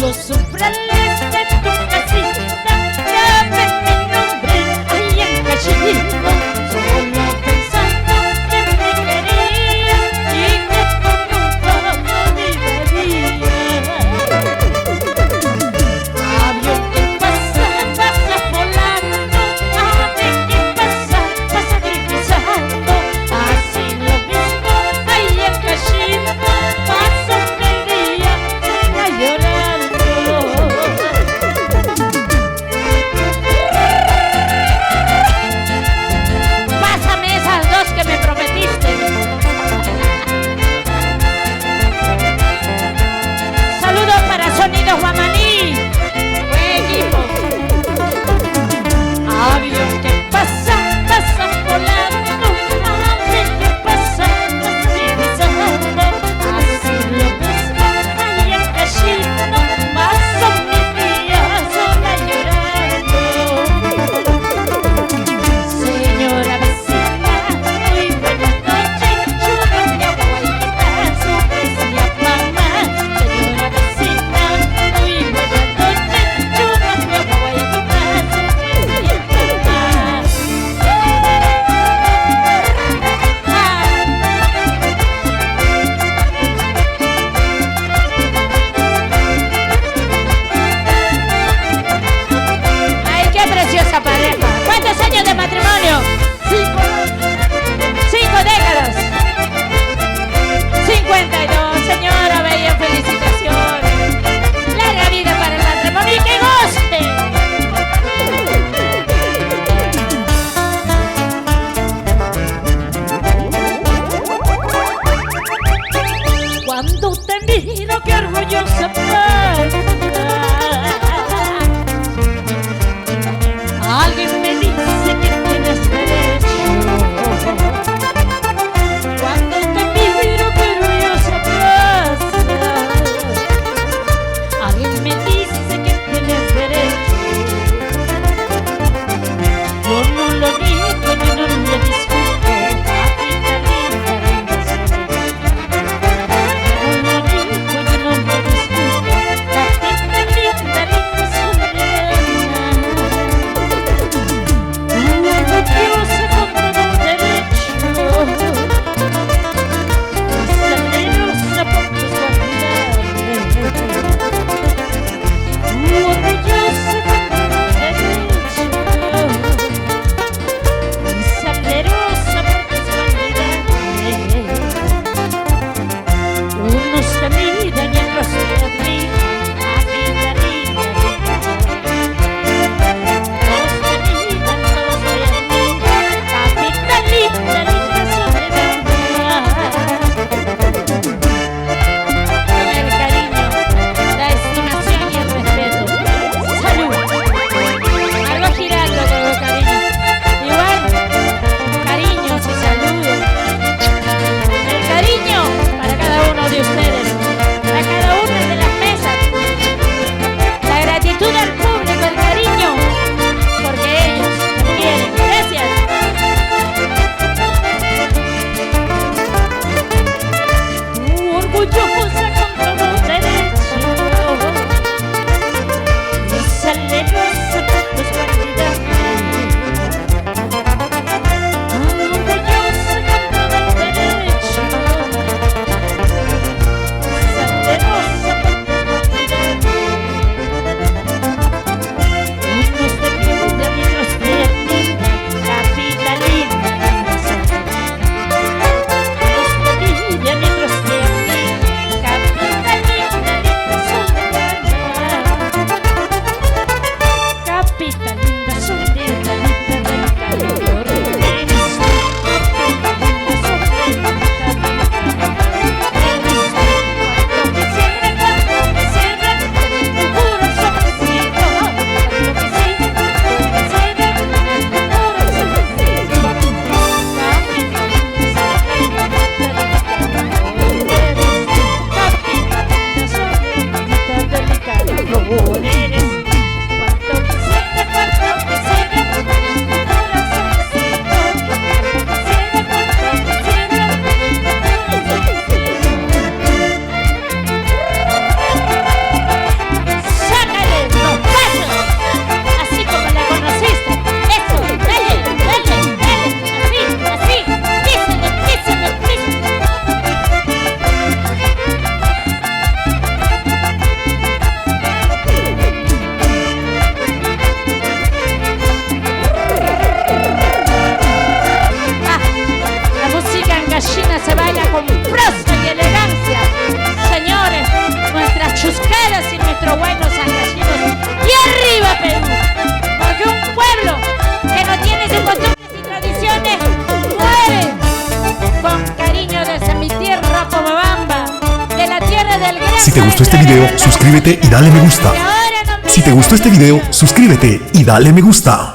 Los umbrales de tu casita llamen mi nombre, ahí en Cachimbo, solo pensando que me querías y que tú nunca me olvidarías. Avión que pasa, pasa volando, ave que pasa, pasa gritando, así lo mismo ahí en Cachimbo, paso el día llorando. Pásame esas dos que me prometiste. Saludos para Sonidos Guamaní. Buen equipo. Avión que pasa, pasa volando, ave que pasa, pasa divisando, así lo mismo ahí en Cachimbo, paso mis días sola llorando. Señora vecina, muy buenas noches, yo no me voy a quitar su poesía mamá. Señora vecina, muy buenas noches, yo no me voy a quitar su poesía mamá. ¡Ay, qué preciosa pareja! ¿Cuántos años de matrimonio? 5 décadas. 52, señora bella, felicitaciones. Larga vida para el matrimonio y que goste. Cuando te miro, qué orgullosa pasa. Alguien me dice que tienes derecho. Cuando te miro, qué orgullosa pasa. Alguien me dice que tienes derecho. Yo no lo niego, yo no lo discuto. Papita linda, linda soledad. Yo no lo niego, yo no lo discuto. Papita linda, linda soledad. Orgullosa con todo derecho, salerosa por tus cualidades. Orgullosa con todo derecho, salerosa por tus cualidades. Unos te miran y otros te admiran, la vida linda, linda. Todos te miran, todos te admiran, papita linda, linda soledad. Con el cariño, la estimación y el respeto. Salud. Algo girando con el cariño. Igual, cariños y saludos. El cariño para cada uno de ustedes, para cada uno de este video, suscríbete y dale me gusta. Si te gustó este video, suscríbete y dale me gusta.